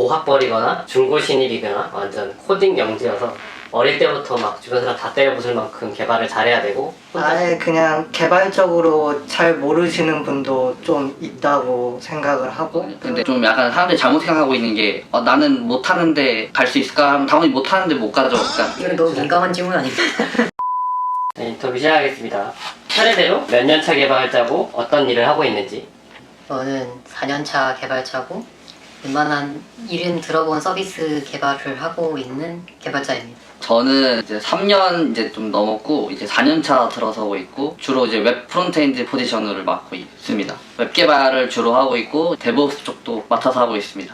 고학벌이거나 중고 신입이거나 완전 코딩 영지여서 어릴 때부터 막 주변 사람 다 때려 부술 만큼 개발을 잘해야 되고 아예 그냥 개발적으로 잘 모르시는 분도 좀 있다고 생각을 하고. 근데 좀 약간 사람들이 잘못 생각하고 있는 게 나는 못하는데 갈 수 있을까 하면 당연히 못하는데 못 가죠. 그러니까 이건 너무 민감한 질문 아닙니까? 네, 인터뷰 시작하겠습니다. 차례대로 몇 년차 개발자고 어떤 일을 하고 있는지. 저는 4년차 개발자고 웬만한 이름 들어본 서비스 개발을 하고 있는 개발자입니다. 저는 이제 3년 이제 좀 넘었고 이제 4년차 들어서고 있고 주로 이제 웹 프론트엔드 포지션을 맡고 있습니다. 웹 개발을 주로 하고 있고 데브옵스 쪽도 맡아서 하고 있습니다.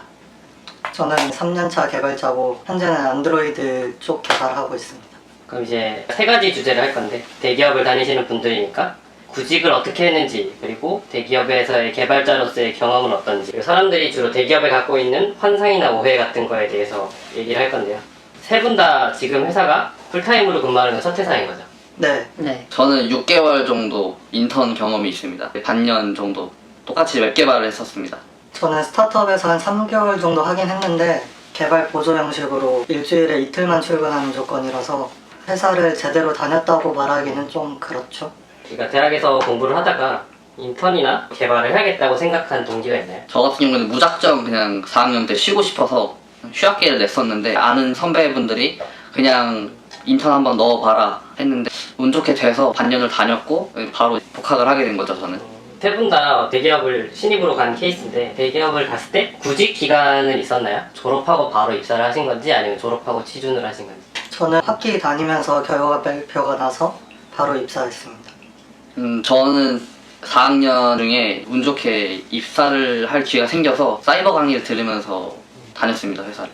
저는 3년차 개발자고 현재는 안드로이드 쪽 개발하고 있습니다. 그럼 이제 세 가지 주제를 할 건데 대기업을 다니시는 분들이니까 구직을 어떻게 했는지 그리고 대기업에서의 개발자로서의 경험은 어떤지 그리고 사람들이 주로 대기업에 갖고 있는 환상이나 오해 같은 거에 대해서 얘기를 할 건데요. 세 분 다 지금 회사가 풀타임으로 근무하는 건 첫 회사인 거죠? 네. 네. 저는 6개월 정도 인턴 경험이 있습니다. 반년 정도 똑같이 웹 개발을 했었습니다. 저는 스타트업에서 한 3개월 정도 하긴 했는데 개발 보조 형식으로 일주일에 이틀만 출근하는 조건이라서 회사를 제대로 다녔다고 말하기는 좀 그렇죠. 그러니까 대학에서 공부를 하다가 인턴이나 개발을 해야겠다고 생각한 동기가 있나요? 저 같은 경우는 무작정 그냥 4학년 때 쉬고 싶어서 휴학기를 냈었는데 아는 선배분들이 그냥 인턴 한번 넣어봐라 했는데 운 좋게 돼서 반년을 다녔고 바로 복학을 하게 된 거죠. 저는 세 분 다 대기업을 신입으로 간 케이스인데 대기업을 갔을 때 구직 기간은 있었나요? 졸업하고 바로 입사를 하신 건지 아니면 졸업하고 취준을 하신 건지? 저는 학기 다니면서 결과 발표가 나서 바로 입사했습니다. 저는 4학년 중에 운 좋게 입사를 할 기회가 생겨서 사이버 강의를 들으면서 다녔습니다. 회사를.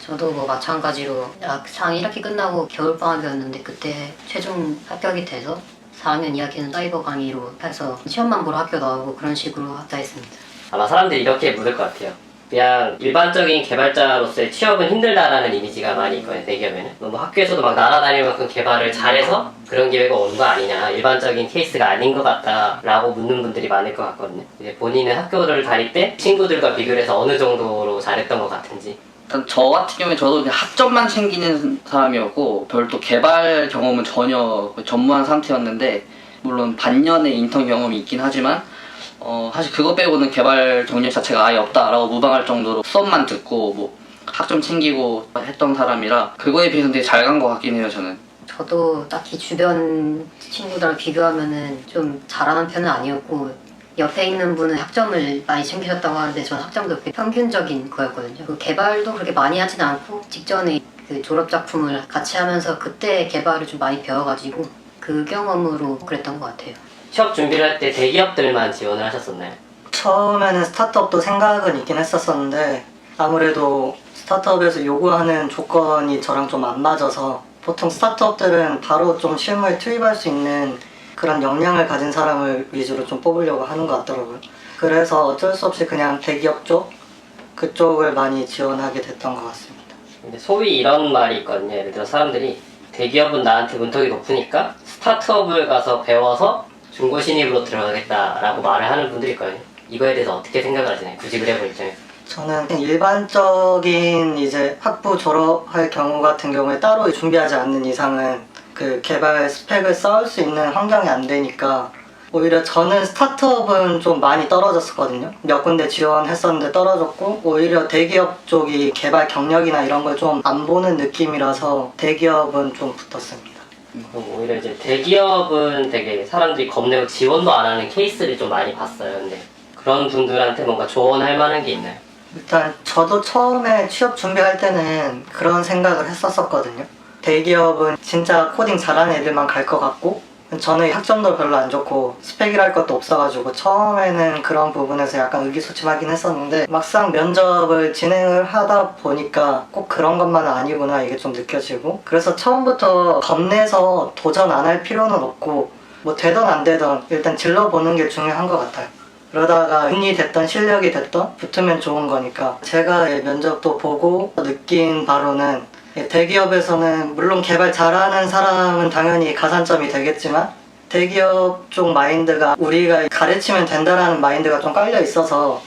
저도 뭐 마찬가지로 상위 1학기 끝나고 겨울방학이었는데 그때 최종 합격이 돼서 4학년 2학기는 사이버 강의로 해서 시험만 보러 학교 나오고 그런 식으로 합사했습니다. 아마 사람들이 이렇게 묻을 것 같아요. 그냥 일반적인 개발자로서의 취업은 힘들다라는 이미지가 많이 있거든요, 대기업에는. 너무 학교에서도 막 날아다닐 만큼 개발을 잘해서 그런 기회가 오는 거 아니냐, 일반적인 케이스가 아닌 것 같다라고 묻는 분들이 많을 것 같거든요. 이제 본인은 학교를 다닐 때 친구들과 비교를 해서 어느 정도로 잘했던 것 같은지. 일단 저 같은 경우에 저도 그냥 학점만 챙기는 사람이었고 별도 개발 경험은 전혀 전무한 상태였는데 물론 반년의 인턴 경험이 있긴 하지만 사실 그거 빼고는 개발 경력 자체가 아예 없다라고 무방할 정도로 수업만 듣고 뭐 학점 챙기고 했던 사람이라 그거에 비해서는 되게 잘 간 것 같긴 해요. 저는 저도 딱히 주변 친구들랑 비교하면은 좀 잘하는 편은 아니었고 옆에 있는 분은 학점을 많이 챙기셨다고 하는데 전 학점도 그렇게 평균적인 거였거든요. 그 개발도 그렇게 많이 하진 않고 직전에 그 졸업 작품을 같이 하면서 그때 개발을 좀 많이 배워가지고 그 경험으로 그랬던 것 같아요. 취업 준비를 할 때 대기업들만 지원을 하셨었나요? 처음에는 스타트업도 생각은 있긴 했었었는데 아무래도 스타트업에서 요구하는 조건이 저랑 좀 안 맞아서 보통 스타트업들은 바로 좀 실무에 투입할 수 있는 그런 역량을 가진 사람을 위주로 좀 뽑으려고 하는 것 같더라고요. 그래서 어쩔 수 없이 그냥 대기업 쪽 그쪽을 많이 지원하게 됐던 것 같습니다. 근데 소위 이런 말이 있거든요. 예를 들어 사람들이 대기업은 나한테 문턱이 높으니까 스타트업을 가서 배워서 중고 신입으로 들어가겠다라고 말을 하는 분들이 있거든요. 이거에 대해서 어떻게 생각을 하시나요? 구직을 해본 입장에서. 저는 일반적인 이제 학부 졸업할 경우 같은 경우에 따로 준비하지 않는 이상은 그 개발 스펙을 쌓을 수 있는 환경이 안 되니까 오히려 저는 스타트업은 좀 많이 떨어졌었거든요. 몇 군데 지원했었는데 떨어졌고 오히려 대기업 쪽이 개발 경력이나 이런 걸 좀 안 보는 느낌이라서 대기업은 좀 붙었습니다. 그럼 오히려 이제 대기업은 되게 사람들이 겁내고 지원도 안 하는 케이스를 좀 많이 봤어요. 근데 그런 분들한테 뭔가 조언할 만한 게 있나요? 일단 저도 처음에 취업 준비할 때는 그런 생각을 했었거든요. 대기업은 진짜 코딩 잘하는 애들만 갈 것 같고 저는 학점도 별로 안 좋고 스펙이랄 것도 없어가지고 처음에는 그런 부분에서 약간 의기소침하긴 했었는데 막상 면접을 진행을 하다 보니까 꼭 그런 것만은 아니구나 이게 좀 느껴지고 그래서 처음부터 겁내서 도전 안 할 필요는 없고 뭐 되든 안 되든 일단 질러보는 게 중요한 것 같아요. 그러다가 운이 됐던 실력이 됐던 붙으면 좋은 거니까 제가 면접도 보고 느낀 바로는 대기업에서는 물론 개발 잘하는 사람은 당연히 가산점이 되겠지만 대기업 쪽 마인드가 우리가 가르치면 된다라는 마인드가 좀 깔려 있어서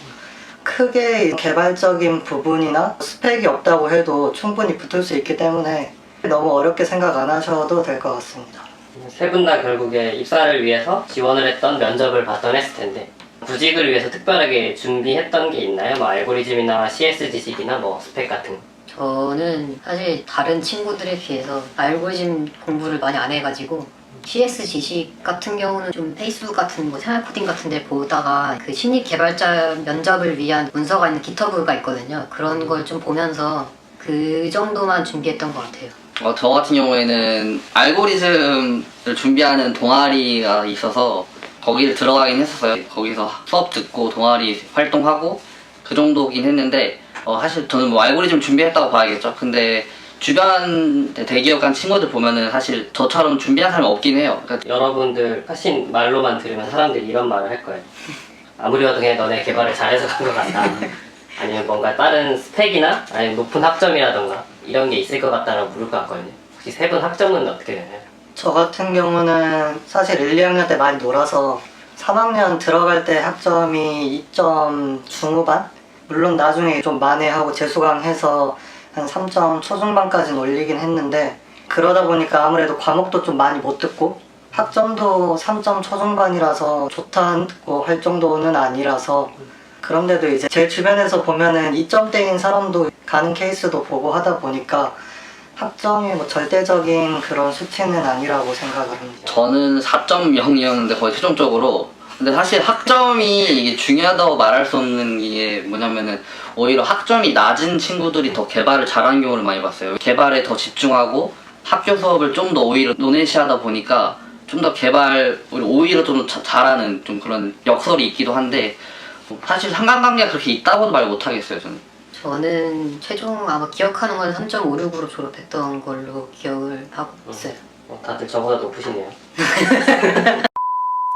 크게 개발적인 부분이나 스펙이 없다고 해도 충분히 붙을 수 있기 때문에 너무 어렵게 생각 안 하셔도 될 것 같습니다. 세 분 다 결국에 입사를 위해서 지원을 했던 면접을 봤던 했을 텐데 구직을 위해서 특별하게 준비했던 게 있나요? 뭐 알고리즘이나 CS 지식이나 뭐 스펙 같은 거. 저는 사실 다른 친구들에 비해서 알고리즘 공부를 많이 안 해가지고 CS 지식 같은 경우는 좀 페이스북 같은 뭐 생활 코딩 같은 데 보다가 그 신입 개발자 면접을 위한 문서가 있는 기터브가 있거든요. 그런 걸 좀 보면서 그 정도만 준비했던 것 같아요. 저 같은 경우에는 알고리즘을 준비하는 동아리가 있어서 거기를 들어가긴 했었어요. 거기서 수업 듣고 동아리 활동하고 그 정도긴 했는데 사실 저는 뭐 알고리즘 준비했다고 봐야겠죠. 근데 주변 대기업 간 친구들 보면은 사실 저처럼 준비한 사람이 없긴 해요. 그러니까 여러분들 훨씬 말로만 들으면 사람들이 이런 말을 할 거예요. 아무리 봐도 그냥 너네 개발을 잘해서 간 것 같다. 아니면 뭔가 다른 스펙이나 아니면 높은 학점이라던가 이런 게 있을 것 같다라고 물을 것 같거든요. 혹시 세 분 학점은 어떻게 되나요? 저 같은 경우는 사실 1, 2학년 때 많이 놀아서 3학년 들어갈 때 학점이 2점 중후반? 물론 나중에 좀 만회하고 재수강해서 한 3점 초중반까지는 올리긴 했는데 그러다 보니까 아무래도 과목도 좀 많이 못 듣고 학점도 3점 초중반이라서 좋다고 할 정도는 아니라서 그런데도 이제 제 주변에서 보면은 2점대인 사람도 가는 케이스도 보고 하다 보니까 학점이 뭐 절대적인 그런 수치는 아니라고 생각을 합니다. 저는 4.0이었는데 거의 최종적으로. 근데 사실 학점이 이게 중요하다고 말할 수 없는 게 뭐냐면은 오히려 학점이 낮은 친구들이 더 개발을 잘하는 경우를 많이 봤어요. 개발에 더 집중하고 학교 수업을 좀 더 오히려 노내시하다 보니까 좀 더 오히려 좀 잘하는 좀 그런 역설이 있기도 한데 사실 상관관계가 그렇게 있다고도 말 못하겠어요. 저는 최종 아마 기억하는 건 3.56으로 졸업했던 걸로 기억을 하고 있어요. 다들 저보다 높으시네요.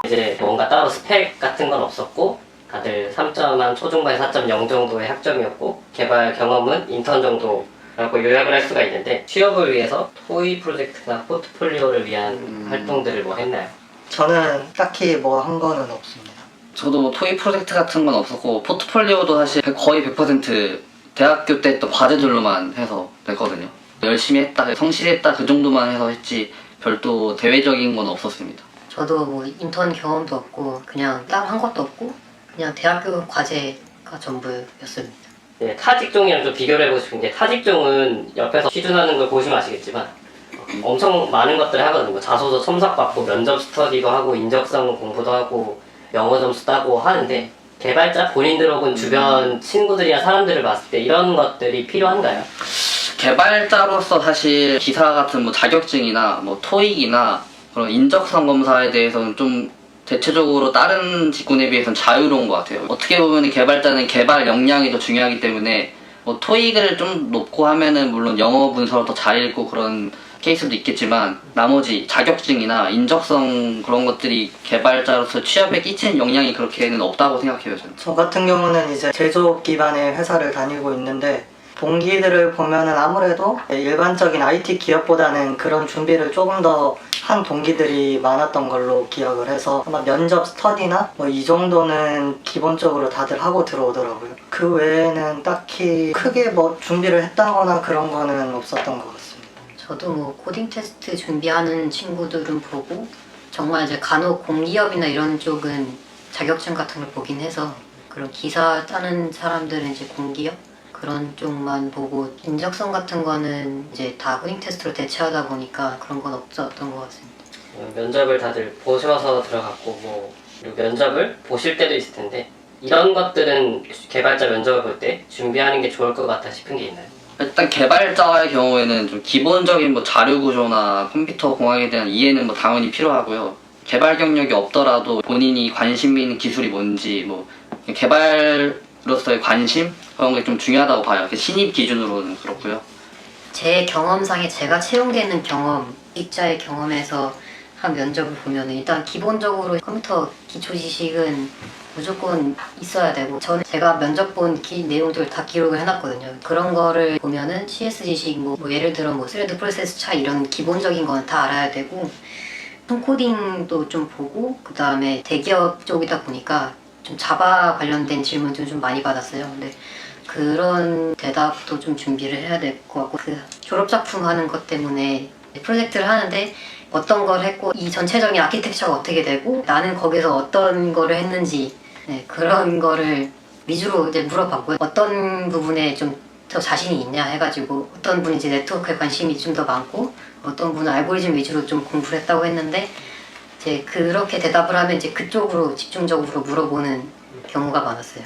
이제 뭔가 따로 스펙 같은 건 없었고 다들 3점 초중반 4.0 정도의 학점이었고 개발 경험은 인턴 정도라고 요약을 할 수가 있는데 취업을 위해서 토이 프로젝트나 포트폴리오를 위한 활동들을 뭐 했나요? 저는 딱히 뭐 한 거는 없습니다. 저도 뭐 토익 프로젝트 같은 건 없었고 포트폴리오도 사실 거의 100% 대학교 때 했던 과제들로만 해서 냈거든요. 열심히 했다, 성실했다 그 정도만 해서 했지 별도 대외적인 건 없었습니다. 저도 뭐 인턴 경험도 없고 그냥 따로 한 것도 없고 그냥 대학교 과제가 전부였습니다. 네, 타 직종이랑 좀 비교를 해보고 싶은 게 타 직종은 옆에서 취준하는 걸 보시면 아시겠지만 엄청 많은 것들을 하거든요. 뭐 자소서 첨삭받고 면접 스터디도 하고 인적성 공부도 하고 영어 점수 따고 하는데 개발자 본인들 혹은 주변 친구들이나 사람들을 봤을 때 이런 것들이 필요한가요? 개발자로서 사실 기사 같은 뭐 자격증이나 뭐 토익이나 그런 인적성 검사에 대해서는 좀 대체적으로 다른 직군에 비해서는 자유로운 것 같아요. 어떻게 보면 개발자는 개발 역량이 더 중요하기 때문에 뭐 토익을 좀 높고 하면은 물론 영어 문서를 더 잘 읽고 그런 케이스도 있겠지만 나머지 자격증이나 인적성 그런 것들이 개발자로서 취업에 끼치는 영향이 그렇게는 없다고 생각해요. 저는. 저 같은 경우는 이제 제조업 기반의 회사를 다니고 있는데 동기들을 보면은 아무래도 일반적인 IT 기업보다는 그런 준비를 조금 더 한 동기들이 많았던 걸로 기억을 해서 아마 면접 스터디나 뭐 이 정도는 기본적으로 다들 하고 들어오더라고요. 그 외에는 딱히 크게 뭐 준비를 했다거나 그런 거는 없었던 것 같습니다. 저도 뭐 코딩 테스트 준비하는 친구들은 보고 정말 이제 간혹 공기업이나 이런 쪽은 자격증 같은 걸 보긴 해서 그런 기사 짜는 사람들은 이제 공기업 그런 쪽만 보고 인적성 같은 거는 이제 다 코딩 테스트로 대체하다 보니까 그런 건 없었던 것 같습니다. 면접을 다들 보셔서 들어갔고 뭐 그리고 면접을 보실 때도 있을 텐데 이런 것들은 개발자 면접을 볼 때 준비하는 게 좋을 것 같다 싶은 게 있나요? 일단 개발자의 경우에는 좀 기본적인 뭐 자료 구조나 컴퓨터 공학에 대한 이해는 뭐 당연히 필요하고요. 개발 경력이 없더라도 본인이 관심 있는 기술이 뭔지 뭐 개발로서의 관심 그런 게 좀 중요하다고 봐요. 신입 기준으로는 그렇고요. 제 경험상에 제가 채용되는 경험, 입자의 경험에서 한 면접을 보면 일단 기본적으로 컴퓨터 기초 지식은 무조건 있어야 되고 저는 제가 면접 본 내용들 다 기록을 해놨거든요. 그런 거를 보면은 CS 지식 뭐 예를 들어 뭐 스레드 프로세스 차 이런 기본적인 건 다 알아야 되고 코딩도 좀 보고 그 다음에 대기업 쪽이다 보니까 좀 자바 관련된 질문도 좀 많이 받았어요. 근데 그런 대답도 좀 준비를 해야 될 것 같고, 그 졸업작품 하는 것 때문에 프로젝트를 하는데 어떤 걸 했고 이 전체적인 아키텍처가 어떻게 되고 나는 거기서 어떤 거를 했는지, 네, 그런 거를 위주로 이제 물어봤고요. 어떤 부분에 좀 더 자신이 있냐 해가지고, 어떤 분이 이제 네트워크에 관심이 좀 더 많고 어떤 분은 알고리즘 위주로 좀 공부를 했다고 했는데, 이제 그렇게 대답을 하면 이제 그쪽으로 집중적으로 물어보는 경우가 많았어요.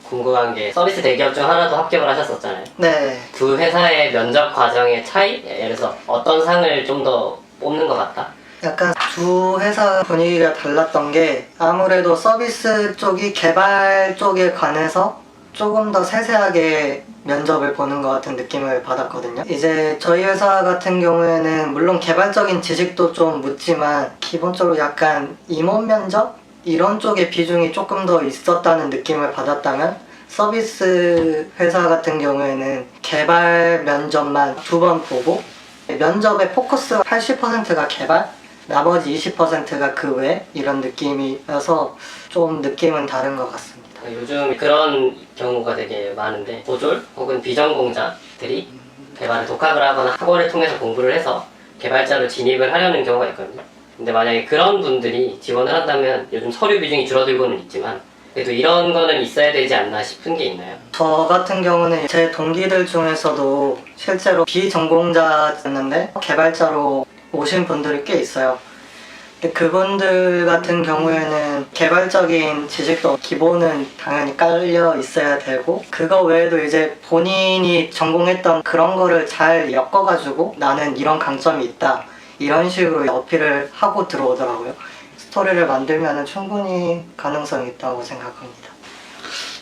궁금한 게 서비스 대기업 중 하나도 합격을 하셨었잖아요. 네. 두 회사의 면접 과정의 차이? 예를 들어서 어떤 상을 좀 더 뽑는 것 같다? 약간 두 회사 분위기가 달랐던 게, 아무래도 서비스 쪽이 개발 쪽에 관해서 조금 더 세세하게 면접을 보는 것 같은 느낌을 받았거든요. 이제 저희 회사 같은 경우에는 물론 개발적인 지식도 좀 묻지만 기본적으로 약간 임원 면접? 이런 쪽의 비중이 조금 더 있었다는 느낌을 받았다면, 서비스 회사 같은 경우에는 개발 면접만 2번 보고 면접의 포커스가 80%가 개발, 나머지 20%가 그 외, 이런 느낌이어서 좀 느낌은 다른 것 같습니다. 요즘 그런 경우가 되게 많은데, 고졸 혹은 비전공자들이 개발에 독학을 하거나 학원을 통해서 공부를 해서 개발자로 진입을 하려는 경우가 있거든요. 근데 만약에 그런 분들이 지원을 한다면 요즘 서류 비중이 줄어들고는 있지만 그래도 이런 거는 있어야 되지 않나 싶은 게 있나요? 저 같은 경우는 제 동기들 중에서도 실제로 비전공자였는데 개발자로 오신 분들이 꽤 있어요. 근데 그분들 같은 경우에는 개발적인 지식도 기본은 당연히 깔려 있어야 되고, 그거 외에도 이제 본인이 전공했던 그런 거를 잘 엮어가지고 나는 이런 강점이 있다, 이런 식으로 어필을 하고 들어오더라고요. 스토리를 만들면 충분히 가능성이 있다고 생각합니다.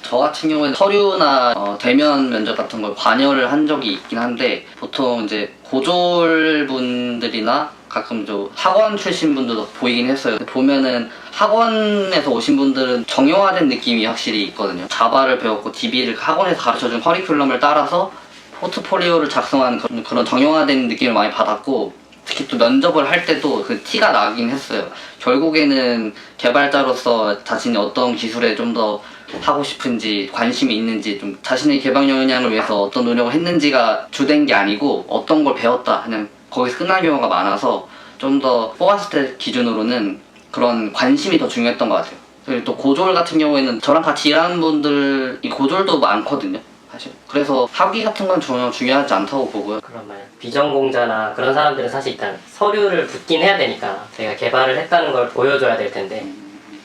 저 같은 경우에는 서류나 대면 면접 같은 걸 관여를 한 적이 있긴 한데, 보통 이제 고졸 분들이나 가끔 저 학원 출신 분들도 보이긴 했어요. 근데 보면은 학원에서 오신 분들은 정형화된 느낌이 확실히 있거든요. 자바를 배웠고 DB를 학원에서 가르쳐준 커리큘럼을 따라서 포트폴리오를 작성하는 그런 정형화된 느낌을 많이 받았고, 특히 또 면접을 할 때도 그 티가 나긴 했어요. 결국에는 개발자로서 자신이 어떤 기술에 좀 더 하고 싶은지, 관심이 있는지, 좀 자신의 개발 역량을 위해서 어떤 노력을 했는지가 주된 게 아니고 어떤 걸 배웠다, 그냥 거기서 끝난 경우가 많아서, 좀 더 뽑았을 때 기준으로는 그런 관심이 더 중요했던 것 같아요. 그리고 또 고졸 같은 경우에는 저랑 같이 일하는 분들이 고졸도 많거든요, 사실. 그래서 학위 같은 건 전혀 중요하지 않다고 보고요. 그런 말, 비전공자나 그런 사람들은 사실 일단 서류를 붙긴 해야 되니까 제가 개발을 했다는 걸 보여줘야 될 텐데,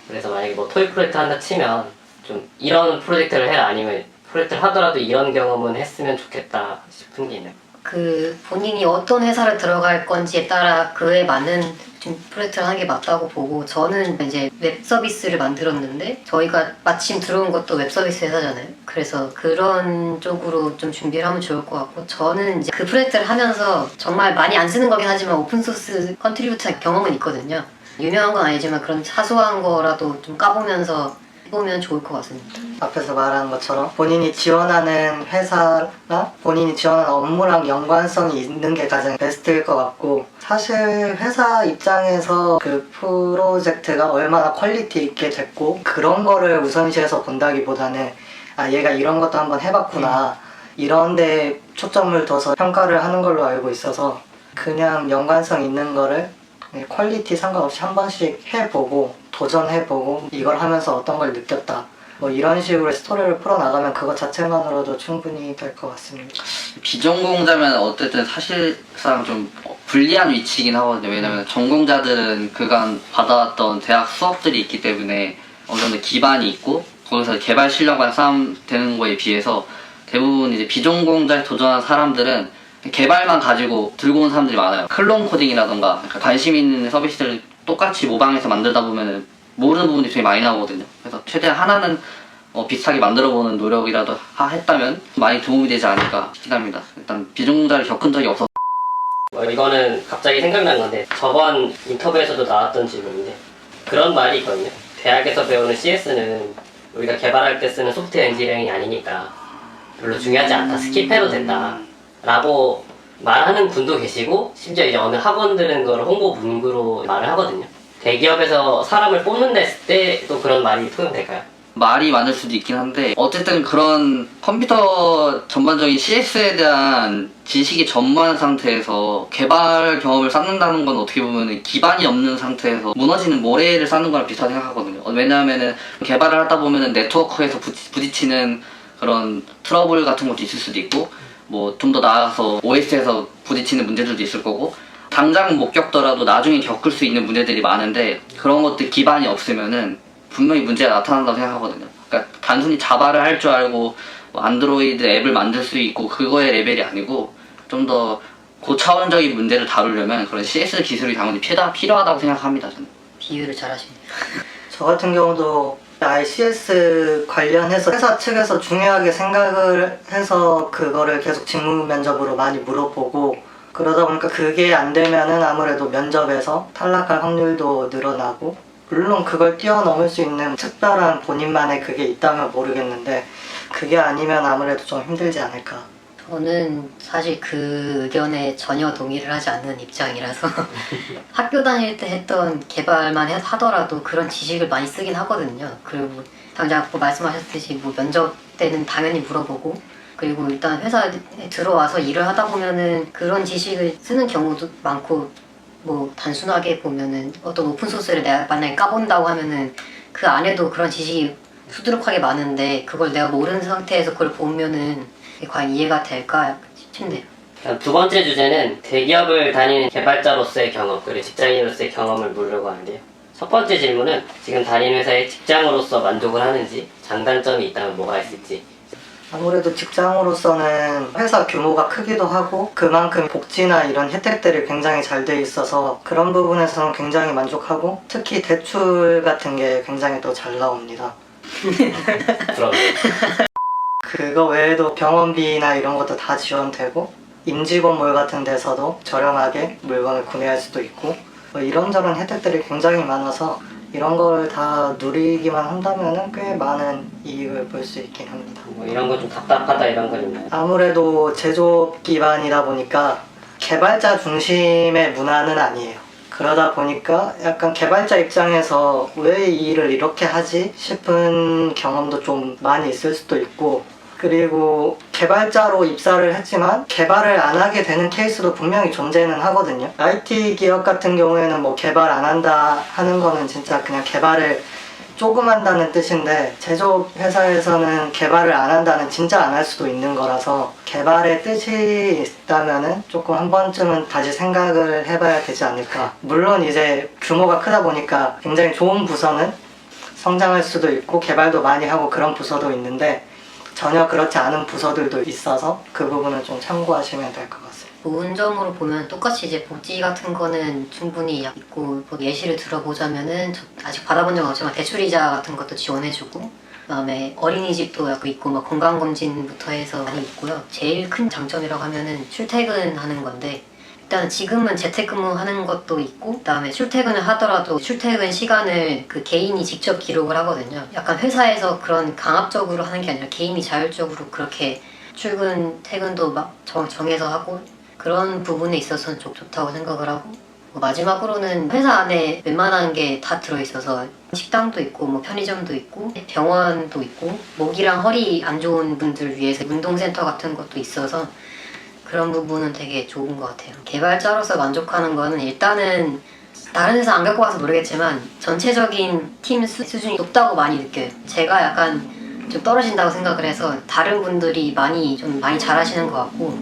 그래서 만약에 뭐 토익 프로젝트 한다 치면 좀 이런 프로젝트를 해라, 아니면 프로젝트를 하더라도 이런 경험은 했으면 좋겠다 싶은 게 있나요? 그 본인이 어떤 회사를 들어갈 건지에 따라 그에 맞는 좀 프로젝트를 하는 게 맞다고 보고, 저는 이제 웹 서비스를 만들었는데 저희가 마침 들어온 것도 웹 서비스 회사잖아요. 그래서 그런 쪽으로 좀 준비를 하면 좋을 것 같고, 저는 이제 그 프로젝트를 하면서 정말 많이 안 쓰는 거긴 하지만 오픈소스 컨트리뷰터 경험은 있거든요. 유명한 건 아니지만 그런 사소한 거라도 좀 까보면서 해보면 좋을 것 같습니다. 앞에서 말한 것처럼 본인이 지원하는 회사나 본인이 지원하는 업무랑 연관성이 있는 게 가장 베스트일 것 같고, 사실 회사 입장에서 그 프로젝트가 얼마나 퀄리티 있게 됐고 그런 거를 우선시해서 본다기보다는, 아 얘가 이런 것도 한번 해봤구나, 이런 데 초점을 둬서 평가를 하는 걸로 알고 있어서, 그냥 연관성 있는 거를 퀄리티 상관없이 한 번씩 해보고 도전해보고 이걸 하면서 어떤 걸 느꼈다, 뭐 이런 식으로 스토리를 풀어나가면 그것 자체만으로도 충분히 될 것 같습니다. 비전공자면 어쨌든 사실상 좀 불리한 위치이긴 하거든요. 왜냐면 전공자들은 그간 받아왔던 대학 수업들이 있기 때문에 어느 정도 기반이 있고 거기서 개발 실력만 쌓으면 거에 비해서, 대부분 이제 비전공자에 도전한 사람들은 개발만 가지고 들고 온 사람들이 많아요. 클론 코딩이라던가 관심 있는 서비스를 똑같이 모방해서 만들다 보면 모르는 부분이 되게 많이 나오거든요. 그래서 최대한 하나는 비슷하게 만들어보는 노력이라도 했다면 많이 도움이 되지 않을까 싶긴 합니다. 일단 비전공자를 겪은 적이 없어서. 이거는 갑자기 생각난 건데, 저번 인터뷰에서도 나왔던 질문인데 그런 말이 있거든요. 대학에서 배우는 CS는 우리가 개발할 때 쓰는 소프트웨어 엔지니어링이 아니니까 별로 중요하지 않다, 스킵해도 된다 라고 말하는 분도 계시고, 심지어 이제 어느 학원들은 그걸 홍보 문구로 말을 하거든요. 대기업에서 사람을 뽑는 때도 그런 말이 통용될까요? 말이 많을 수도 있긴 한데 어쨌든 그런 컴퓨터 전반적인 CS에 대한 지식이 전무한 상태에서 개발 경험을 쌓는다는 건 어떻게 보면 기반이 없는 상태에서 무너지는 모래를 쌓는 거랑 비슷하게 생각하거든요. 왜냐하면은 개발을 하다 보면은 네트워크에서 부딪히는 그런 트러블 같은 것도 있을 수도 있고 뭐 좀 더 나아가서 OS에서 부딪히는 문제들도 있을 거고 당장 못 겪더라도 나중에 겪을 수 있는 문제들이 많은데 그런 것들 기반이 없으면은 분명히 문제가 나타난다고 생각하거든요. 그러니까 단순히 자바를 할 줄 알고 뭐 안드로이드 앱을 만들 수 있고 그거의 레벨이 아니고 좀 더 고차원적인 문제를 다루려면 그런 CS 기술이 당연히 필요하다고 생각합니다. 저는. 비유를 잘하시네요. 저 같은 경우도 ICS 관련해서 회사 측에서 중요하게 생각을 해서 그거를 계속 직무 면접으로 많이 물어보고 그러다 보니까 그게 안 되면은 아무래도 면접에서 탈락할 확률도 늘어나고 물론 그걸 뛰어넘을 수 있는 특별한 본인만의 그게 있다면 모르겠는데 그게 아니면 아무래도 좀 힘들지 않을까. 저는 사실 그 의견에 전혀 동의를 하지 않는 입장이라서 학교 다닐 때 했던 개발만 하더라도 그런 지식을 많이 쓰긴 하거든요. 그리고 당장 아까 말씀하셨듯이 뭐 면접 때는 당연히 물어보고 그리고 일단 회사에 들어와서 일을 하다 보면은 그런 지식을 쓰는 경우도 많고 뭐 단순하게 보면은 어떤 오픈소스를 내가 만약에 까본다고 하면은 그 안에도 그런 지식이 수두룩하게 많은데 그걸 내가 모르는 상태에서 그걸 보면은 이게 과연 이해가 될까 싶네요. 그럼 두 번째 주제는 대기업을 다니는 개발자로서의 경험 그리고 직장인으로서의 경험을 묻려고 하는데요. 첫 번째 질문은 지금 다니는 회사에 직장으로서 만족을 하는지 장단점이 있다면 뭐가 있을지. 아무래도 직장으로서는 회사 규모가 크기도 하고 그만큼 복지나 이런 혜택들이 굉장히 잘 돼 있어서 그런 부분에서는 굉장히 만족하고 특히 대출 같은 게 굉장히 또 잘 나옵니다. 부럽네요. 그거 외에도 병원비나 이런 것도 다 지원되고 임직원몰 같은 데서도 저렴하게 물건을 구매할 수도 있고 뭐 이런저런 혜택들이 굉장히 많아서 이런 걸 다 누리기만 한다면 꽤 많은 이익을 볼 수 있긴 합니다. 뭐 이런 거 좀 답답하다 이런 건 있나요? 아무래도 제조업 기반이다 보니까 개발자 중심의 문화는 아니에요. 그러다 보니까 약간 개발자 입장에서 왜 이 일을 이렇게 하지 싶은 경험도 좀 많이 있을 수도 있고 그리고 개발자로 입사를 했지만 개발을 안 하게 되는 케이스도 분명히 존재는 하거든요. IT 기업 같은 경우에는 뭐 개발 안 한다 하는 거는 진짜 그냥 개발을 조금 한다는 뜻인데 제조업 회사에서는 개발을 안 한다는 진짜 안 할 수도 있는 거라서 개발의 뜻이 있다면은 조금 한 번쯤은 다시 생각을 해봐야 되지 않을까. 물론 이제 규모가 크다 보니까 굉장히 좋은 부서는 성장할 수도 있고 개발도 많이 하고 그런 부서도 있는데 전혀 그렇지 않은 부서들도 있어서 그 부분은 좀 참고하시면 될 것 같습니다. 좋은 점으로 보면 똑같이 이제 복지 같은 거는 충분히 있고 뭐 예시를 들어보자면은 저 아직 받아본 적 없지만 대출이자 같은 것도 지원해주고 그다음에 어린이집도 있고 막 건강검진부터 해서 많이 있고요. 제일 큰 장점이라고 하면은 출퇴근하는 건데 일단 지금은 재택근무하는 것도 있고 그다음에 출퇴근을 하더라도 출퇴근 시간을 그 개인이 직접 기록을 하거든요. 약간 회사에서 그런 강압적으로 하는 게 아니라 개인이 자율적으로 그렇게 출근 퇴근도 막 정해서 하고 그런 부분에 있어서는 좀 좋다고 생각을 하고 마지막으로는 회사 안에 웬만한 게 다 들어있어서 식당도 있고 뭐 편의점도 있고 병원도 있고 목이랑 허리 안 좋은 분들 위해서 운동센터 같은 것도 있어서 그런 부분은 되게 좋은 것 같아요. 개발자로서 만족하는 거는 일단은 다른 회사 안 겪어봐서 모르겠지만 전체적인 팀 수준이 높다고 많이 느껴요. 제가 약간 좀 떨어진다고 생각을 해서 다른 분들이 많이 잘하시는 것 같고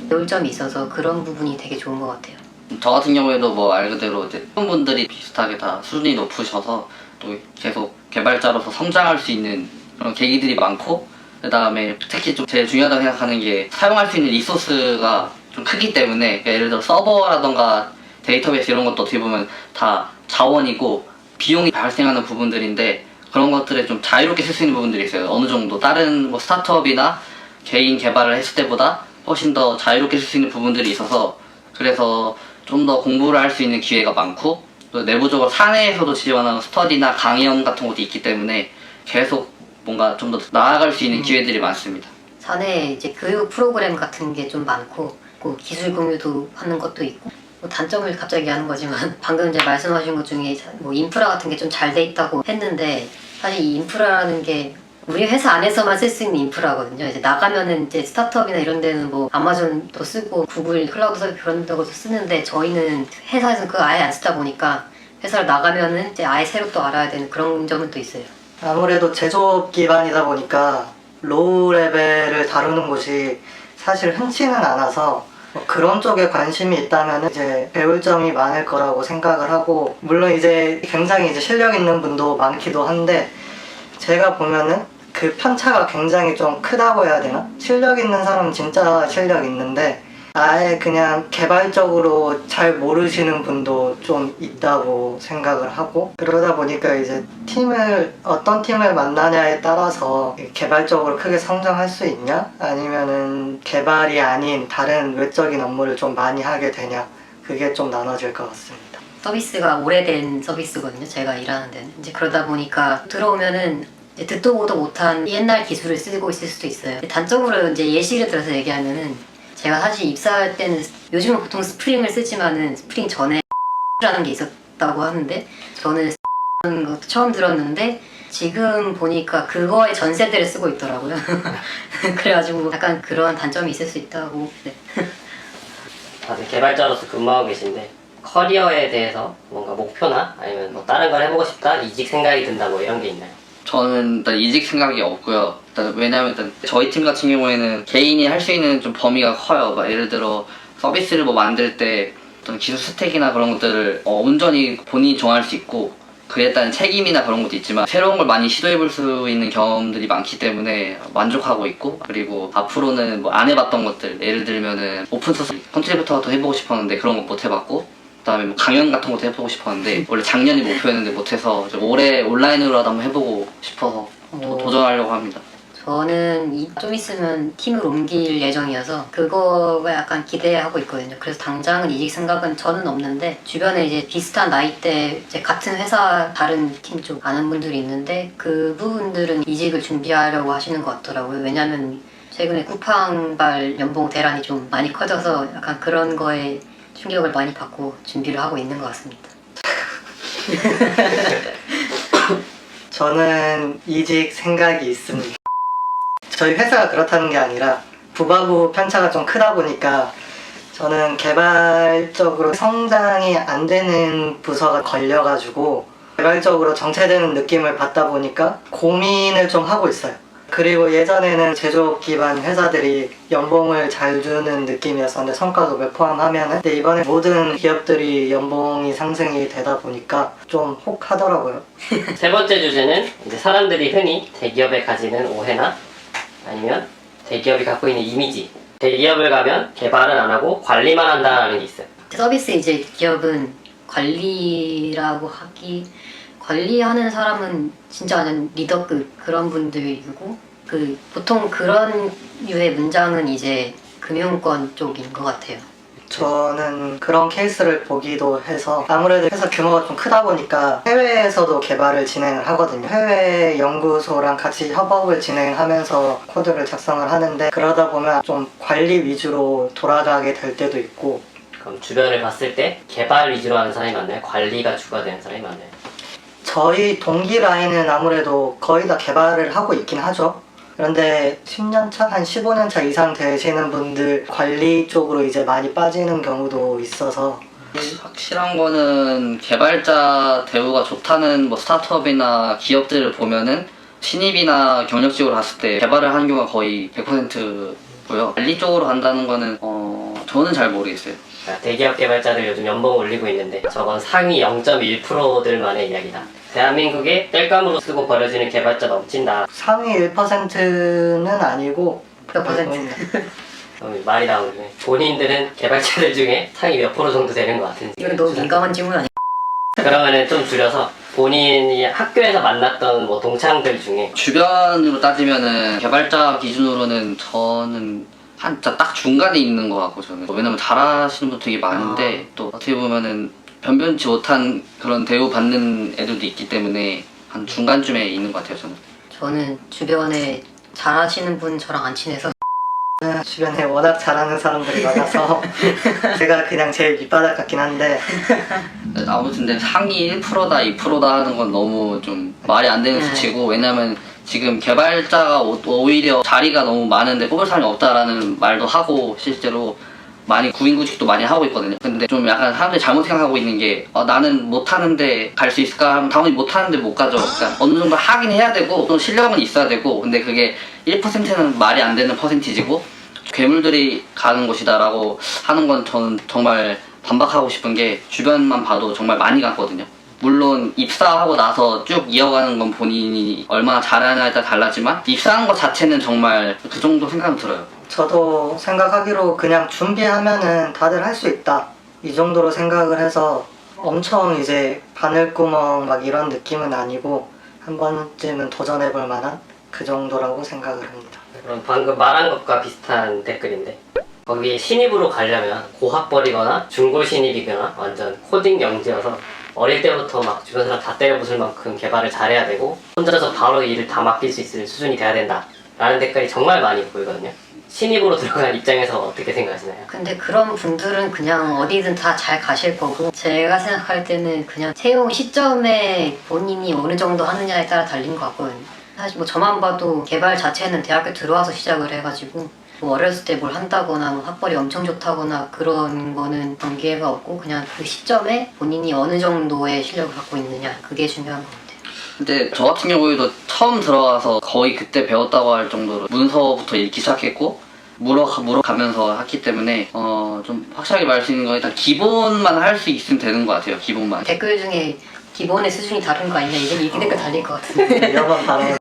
배울 점이 있어서 그런 부분이 되게 좋은 것 같아요. 저 같은 경우에도 뭐 말 그대로 이제 분들이 비슷하게 다 수준이 높으셔서 또 계속 개발자로서 성장할 수 있는 그런 계기들이 많고 그 다음에 특히 좀 제일 중요하다고 생각하는 게 사용할 수 있는 리소스가 좀 크기 때문에 그러니까 예를 들어 서버라던가 데이터베이스 이런 것도 어떻게 보면 다 자원이고 비용이 발생하는 부분들인데 그런 것들에 좀 자유롭게 쓸 수 있는 부분들이 있어요. 어느 정도 다른 뭐 스타트업이나 개인 개발을 했을 때보다 훨씬 더 자유롭게 쓸 수 있는 부분들이 있어서 그래서 좀 더 공부를 할 수 있는 기회가 많고 또 내부적으로 사내에서도 지원하는 스터디나 강연 같은 것도 있기 때문에 계속 뭔가 좀 더 나아갈 수 있는 기회들이 많습니다. 사내에 이제 교육 프로그램 같은 게 좀 많고 뭐 기술 공유도 하는 것도 있고 뭐 단점을 갑자기 하는 거지만 방금 이제 말씀하신 것 중에 뭐 인프라 같은 게 좀 잘 돼 있다고 했는데 사실 이 인프라라는 게 우리 회사 안에서만 쓸 수 있는 인프라거든요. 이제 나가면은 이제 스타트업이나 이런 데는 뭐 아마존도 쓰고 구글 클라우드 서비스 그런 데도 쓰는데 저희는 회사에서 그거 아예 안 쓰다 보니까 회사를 나가면은 이제 아예 새로 또 알아야 되는 그런 점은 또 있어요. 아무래도 제조업 기반이다 보니까 로우 레벨을 다루는 곳이 사실 흔치는 않아서 뭐 그런 쪽에 관심이 있다면 이제 배울 점이 많을 거라고 생각을 하고, 물론 이제 굉장히 이제 실력 있는 분도 많기도 한데 제가 보면은 그 편차가 굉장히 좀 크다고 해야 되나? 실력 있는 사람은 진짜 실력 있는데 아예 그냥 개발적으로 잘 모르시는 분도 좀 있다고 생각을 하고, 그러다 보니까 이제 어떤 팀을 만나냐에 따라서 개발적으로 크게 성장할 수 있냐, 아니면은 개발이 아닌 다른 외적인 업무를 좀 많이 하게 되냐, 그게 좀 나눠질 것 같습니다. 서비스가 오래된 서비스거든요. 제가 일하는 데는. 이제 그러다 보니까 들어오면은 이제 듣도 보도 못한 옛날 기술을 쓰고 있을 수도 있어요. 단적으로 이제 예시를 들어서 얘기하면은 제가 사실 입사할 때는 요즘은 보통 스프링을 쓰지만은 스프링 전에 라는 게 있었다고 하는데 저는 것도 처음 들었는데 지금 보니까 그거의 전 세대를 쓰고 있더라고요. 그래가지고 약간 그런 단점이 있을 수 있다고. 네. 다들 개발자로서 근무하고 계신데 커리어에 대해서 뭔가 목표나 아니면 뭐 다른 걸 해보고 싶다, 이직 생각이 든다 뭐 이런 게 있나요? 저는 일단 이직 생각이 없고요. 왜냐하면 일단 저희 팀 같은 경우에는 개인이 할 수 있는 좀 범위가 커요. 막 예를 들어 서비스를 뭐 만들 때 어떤 기술 스택이나 그런 것들을 온전히 본인이 정할 수 있고, 그에 따른 책임이나 그런 것도 있지만 새로운 걸 많이 시도해볼 수 있는 경험들이 많기 때문에 만족하고 있고, 그리고 앞으로는 뭐 안 해봤던 것들, 예를 들면은 오픈소스 컨트리뷰터도 해보고 싶었는데 그런 거 못 해봤고, 그다음에 뭐 강연 같은 것도 해보고 싶었는데 원래 작년이 목표였는데 못해서 올해 온라인으로라도 한번 해보고 싶어서 또 도전하려고 합니다. 저는 좀 있으면 팀을 옮길 예정이어서 그거가 약간 기대하고 있거든요. 그래서 당장은 이직 생각은 저는 없는데 주변에 이제 비슷한 나이대 이제 같은 회사 다른 팀 쪽 아는 분들이 있는데 그분들은 이직을 준비하려고 하시는 것 같더라고요. 왜냐면 최근에 쿠팡발 연봉 대란이 좀 많이 커져서 약간 그런 거에 충격을 많이 받고 준비를 하고 있는 것 같습니다. 저는 이직 생각이 있습니다. 저희 회사가 그렇다는 게 아니라 부가부 편차가 좀 크다 보니까 저는 개발적으로 성장이 안 되는 부서가 걸려가지고 개발적으로 정체되는 느낌을 받다 보니까 고민을 좀 하고 있어요. 그리고 예전에는 제조업 기반 회사들이 연봉을 잘 주는 느낌이었었는데 성과급을 포함하면은, 근데 이번에 모든 기업들이 연봉이 상승이 되다 보니까 좀 혹하더라고요. 세 번째 주제는 이제 사람들이 흔히 대기업에 가지는 오해나 아니면 대기업이 갖고 있는 이미지. 대기업을 가면 개발은 안 하고 관리만 한다는 게 있어요. 서비스 이제 기업은 관리하는 사람은 진짜 완전 리더급 그런 분들이고, 그 보통 그런 유의 문장은 이제 금융권 쪽인 것 같아요. 저는 그런 케이스를 보기도 해서 아무래도 회사 규모가 좀 크다 보니까 해외에서도 개발을 진행을 하거든요. 해외 연구소랑 같이 협업을 진행하면서 코드를 작성을 하는데, 그러다 보면 좀 관리 위주로 돌아가게 될 때도 있고. 그럼 주변을 봤을 때 개발 위주로 하는 사람이 많나요? 관리가 주가 되는 사람이 많나요? 저희 동기 라인은 아무래도 거의 다 개발을 하고 있긴 하죠. 그런데 10년차, 한 15년차 이상 되시는 분들 관리 쪽으로 이제 많이 빠지는 경우도 있어서. 확실한 거는 개발자 대우가 좋다는 뭐 스타트업이나 기업들을 보면은 신입이나 경력직으로 갔을 때 개발을 하는 경우가 거의 100%고요. 관리 쪽으로 간다는 거는 저는 잘 모르겠어요. 대기업 개발자들 요즘 연봉 올리고 있는데 저건 상위 0.1%들만의 이야기다. 대한민국에 뗄감으로 쓰고 버려지는 개발자 넘친다. 상위 1%는 아니고 몇 퍼센트? 말이 나오는데 본인들은 개발자들 중에 상위 몇 프로 정도 되는 것 같은지. 이거 너무 민감한 질문 아니야? 그러면은 좀 줄여서 본인이 학교에서 만났던 뭐 동창들 중에 주변으로 따지면은 개발자 기준으로는 저는 한자 딱 중간에 있는 것 같고, 저는 왜냐면 잘하시는 분 되게 많은데 또 어떻게 보면은 변변치 못한 그런 대우 받는 애들도 있기 때문에 한 중간쯤에 있는 것 같아요. 저는 주변에 잘하시는 분 저랑 안 친해서 주변에 워낙 잘하는 사람들이 많아서 제가 그냥 제일 밑바닥 같긴 한데, 아무튼 근데 상위 1%다 2%다 하는 건 너무 좀 말이 안 되는 수치고, 왜냐면 지금 개발자가 오히려 자리가 너무 많은데 뽑을 사람이 없다라는 말도 하고 실제로 많이 구인구직도 많이 하고 있거든요. 근데 좀 약간 사람들이 잘못 생각하고 있는 게 나는 못하는데 갈 수 있을까 하면 당연히 못하는데 못 가죠. 그러니까 어느 정도 하긴 해야 되고 또 실력은 있어야 되고, 근데 그게 1%는 말이 안 되는 퍼센티지고 괴물들이 가는 곳이다라고 하는 건 저는 정말 반박하고 싶은 게, 주변만 봐도 정말 많이 갔거든요. 물론 입사하고 나서 쭉 이어가는 건 본인이 얼마나 잘하냐에 따라 달라지만 입사한 것 자체는 정말 그 정도 생각은 들어요. 저도 생각하기로 그냥 준비하면은 다들 할 수 있다 이 정도로 생각을 해서 엄청 이제 바늘구멍 막 이런 느낌은 아니고 한 번쯤은 도전해볼 만한 그 정도라고 생각을 합니다. 그럼 방금 말한 것과 비슷한 댓글인데, 거기 신입으로 가려면 고학벌이거나 중고 신입이거나 완전 코딩 영재여서 어릴 때부터 막 주변 사람 다 때려부술 만큼 개발을 잘해야 되고 혼자서 바로 일을 다 맡길 수 있을 수준이 돼야 된다 라는 댓글이 정말 많이 보이거든요. 신입으로 들어간 입장에서 어떻게 생각하시나요? 근데 그런 분들은 그냥 어디든 다 잘 가실 거고, 제가 생각할 때는 그냥 채용 시점에 본인이 어느 정도 하느냐에 따라 달린 것 같거든요. 사실 뭐 저만 봐도 개발 자체는 대학교 들어와서 시작을 해가지고 뭐 어렸을 때 뭘 한다거나 뭐 학벌이 엄청 좋다거나 그런 거는 관계가 없고, 그냥 그 시점에 본인이 어느 정도의 실력을 갖고 있느냐, 그게 중요한 것 같아요. 근데 저 같은 경우에도 처음 들어가서 거의 그때 배웠다고 할 정도로 문서부터 읽기 시작했고 물어가면서 했기 때문에 좀 확실하게 말할 수 있는 건 일단 기본만 할 수 있으면 되는 것 같아요. 기본만. 댓글 중에 기본의 수준이 다른 거 아니냐 이런 이 댓글 달릴 것 같은데. 위험한 발언.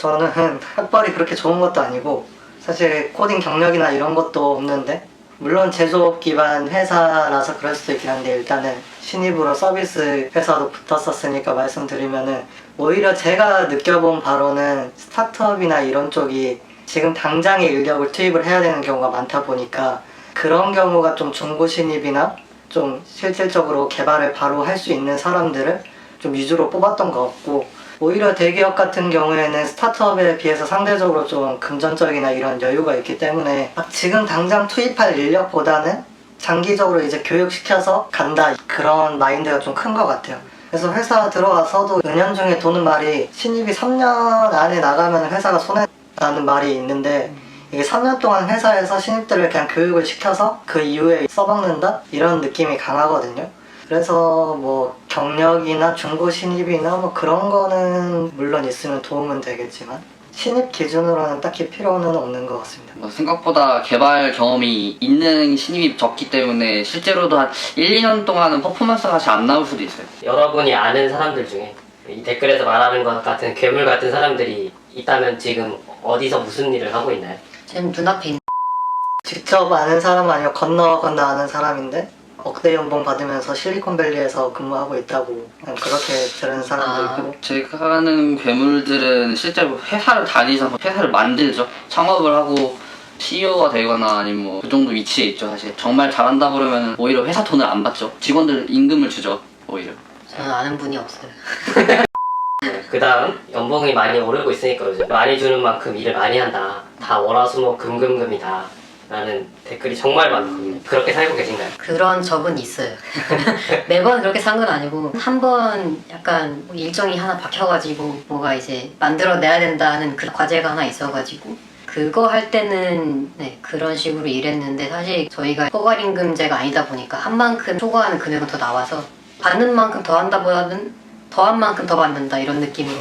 저는 학벌이 그렇게 좋은 것도 아니고 사실 코딩 경력이나 이런 것도 없는데, 물론 제조업 기반 회사라서 그럴 수도 있긴 한데 일단은 신입으로 서비스 회사도 붙었었으니까 말씀드리면은, 오히려 제가 느껴본 바로는 스타트업이나 이런 쪽이 지금 당장의 인력을 투입을 해야 되는 경우가 많다 보니까 그런 경우가 좀 중고 신입이나 좀 실질적으로 개발을 바로 할 수 있는 사람들을 좀 위주로 뽑았던 것 같고, 오히려 대기업 같은 경우에는 스타트업에 비해서 상대적으로 좀 금전적이나 이런 여유가 있기 때문에 지금 당장 투입할 인력보다는 장기적으로 이제 교육시켜서 간다, 그런 마인드가 좀 큰 것 같아요. 그래서 회사 들어와서도 은연중에 도는 말이, 신입이 3년 안에 나가면 회사가 손해라는 말이 있는데, 이게 3년 동안 회사에서 신입들을 그냥 교육을 시켜서 그 이후에 써먹는다? 이런 느낌이 강하거든요. 그래서 뭐 경력이나 중고 신입이나 뭐 그런 거는 물론 있으면 도움은 되겠지만 신입 기준으로는 딱히 필요는 없는 것 같습니다. 생각보다 개발 경험이 있는 신입이 적기 때문에 실제로도 한 1, 2년 동안은 퍼포먼스가 잘 안 나올 수도 있어요. 여러분이 아는 사람들 중에 이 댓글에서 말하는 것 같은 괴물 같은 사람들이 있다면 지금 어디서 무슨 일을 하고 있나요? 지금 눈앞에 있는 직접 아는 사람은 아니고 건너 아는 사람인데 억대 연봉 받으면서 실리콘밸리에서 근무하고 있다고 그냥 그렇게 들은 사람도 있고. 제가 아는 괴물들은 실제로 회사를 다니셔서 회사를 만들죠. 창업을 하고 CEO가 되거나 아니면 뭐 그 정도 위치에 있죠. 사실 정말 잘한다 그러면 오히려 회사 돈을 안 받죠. 직원들 임금을 주죠. 오히려. 저는 아는 분이 없어요. 그 다음 연봉이 많이 오르고 있으니까 요즘 많이 주는 만큼 일을 많이 한다, 다 월화수목 금금금이다 라는 댓글이 정말 많거든요. 그렇게 살고 계신가요? 그런 적은 있어요. 매번 그렇게 산 건 아니고 한 번 약간 뭐 일정이 하나 박혀가지고 뭐가 이제 만들어내야 된다는 그 과제가 하나 있어가지고 그거 할 때는 네, 그런 식으로 일했는데, 사실 저희가 포괄임금제가 아니다 보니까 한 만큼 초과하는 금액은 더 나와서 받는 만큼 더 한다보다는 더한 만큼 더 받는다 이런 느낌으로.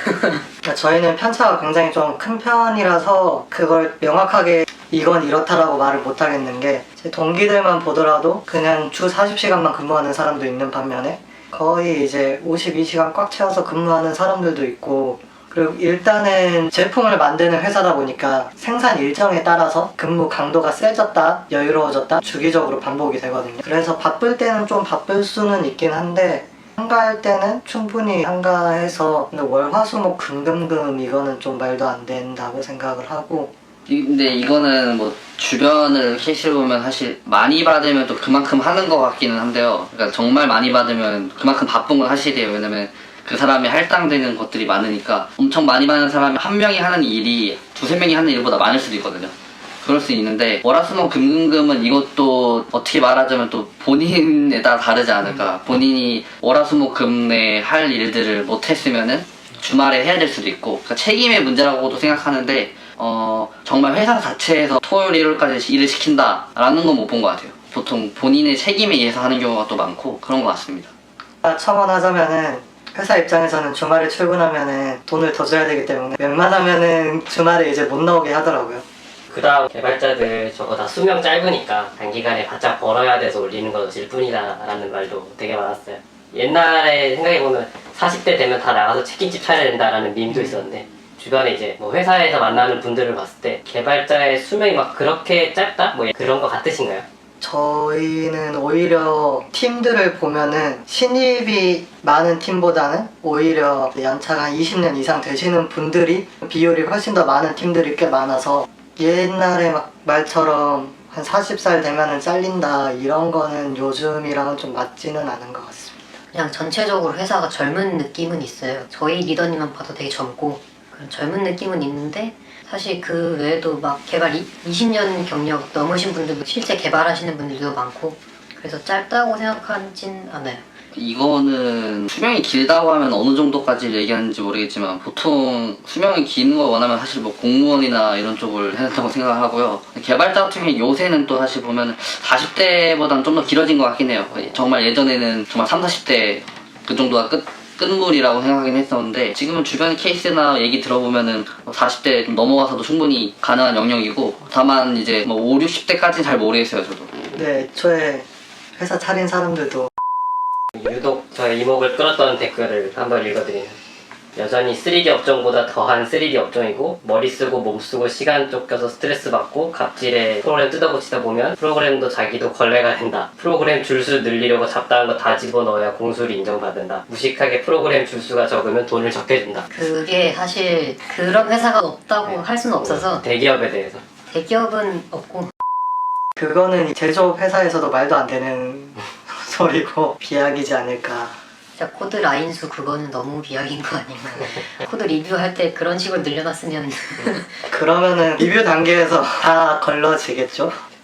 그러니까 저희는 편차가 굉장히 좀 큰 편이라서 그걸 명확하게 이건 이렇다라고 말을 못 하겠는 게, 제 동기들만 보더라도 그냥 주 40시간만 근무하는 사람도 있는 반면에 거의 이제 52시간 꽉 채워서 근무하는 사람들도 있고, 그리고 일단은 제품을 만드는 회사다 보니까 생산 일정에 따라서 근무 강도가 세졌다 여유로워졌다 주기적으로 반복이 되거든요. 그래서 바쁠 때는 좀 바쁠 수는 있긴 한데 한가할 때는 충분히 한가해서, 근데 월화수목 금금금 이거는 좀 말도 안 된다고 생각을 하고. 근데 이거는 뭐 주변을 캐시를 보면 사실 많이 받으면 또 그만큼 하는 것 같기는 한데요. 그러니까 정말 많이 받으면 그만큼 바쁜 건 사실이에요. 왜냐면 그 사람이 할당되는 것들이 많으니까. 엄청 많이 받는 사람이 한 명이 하는 일이 두세 명이 하는 일보다 많을 수도 있거든요. 그럴 수 있는데 월화수목금금은 이것도 어떻게 말하자면 또 본인에 따라 다르지 않을까. 본인이 월화수목금에 할 일들을 못했으면은 주말에 해야 될 수도 있고, 그러니까 책임의 문제라고도 생각하는데 정말 회사 자체에서 토요일 일요일까지 일을 시킨다라는 건 못 본 것 같아요. 보통 본인의 책임에 의해서 하는 경우가 또 많고 그런 것 같습니다. 첨언하자면은 회사 입장에서는 주말에 출근하면은 돈을 더 줘야 되기 때문에 웬만하면은 주말에 이제 못 나오게 하더라고요. 그 다음 개발자들 저거 다 수명 짧으니까 단기간에 바짝 벌어야 돼서 올리는 것일 뿐이다 라는 말도 되게 많았어요. 옛날에 생각해보면 40대 되면 다 나가서 치킨집 차려야 된다라는 밈도 있었는데, 주변에 이제 뭐 회사에서 만나는 분들을 봤을 때 개발자의 수명이 막 그렇게 짧다? 뭐 그런 거 같으신가요? 저희는 오히려 팀들을 보면은 신입이 많은 팀보다는 오히려 연차가 한 20년 이상 되시는 분들이 비율이 훨씬 더 많은 팀들이 꽤 많아서, 옛날에 막 말처럼 한 40살 되면은 잘린다 이런 거는 요즘이랑은 좀 맞지는 않은 것 같습니다. 그냥 전체적으로 회사가 젊은 느낌은 있어요. 저희 리더님만 봐도 되게 젊고 그런 젊은 느낌은 있는데, 사실 그 외에도 막 개발 20년 경력 넘으신 분들도 실제 개발하시는 분들도 많고, 그래서 짧다고 생각하진 않아요. 이거는 수명이 길다고 하면 어느 정도까지 얘기하는지 모르겠지만, 보통 수명이 긴 거 원하면 사실 뭐 공무원이나 이런 쪽을 해야 된다고 생각하고요. 개발자 같은 경우에 요새는 또 사실 보면 40대보다는 좀 더 길어진 것 같긴 해요. 정말 예전에는 정말 30, 40대 그 정도가 끝물이라고 생각하긴 했었는데, 지금은 주변 케이스나 얘기 들어보면은 40대 좀 넘어가서도 충분히 가능한 영역이고, 다만 이제 뭐 5, 60대까지는 잘 모르겠어요, 저도. 네, 애초에 회사 차린 사람들도 유독 저의 이목을 끌었던 댓글을 한번 읽어드리면, 여전히 3D 업종보다 더한 3D 업종이고, 머리 쓰고 몸 쓰고 시간 쫓겨서 스트레스 받고 갑질에 프로그램 뜯어고치다 보면 프로그램도 자기도 걸레가 된다. 프로그램 줄수 늘리려고 잡다한 거 다 집어넣어야 공수를 인정받는다. 무식하게 프로그램 줄수가 적으면 돈을 적게 준다. 그게 사실 그런 회사가 없다고 할 수는 없어서, 대기업에 대해서. 대기업은 없고 그거는 제조업 회사에서도 말도 안 되는 소리고 비약이지 않을까. 진짜 코드 라인 수 그거는 너무 비약인 거 아닌가. 코드 리뷰할 때 그런 식으로 늘려놨으면 그러면은 리뷰 단계에서 다 걸러지겠죠?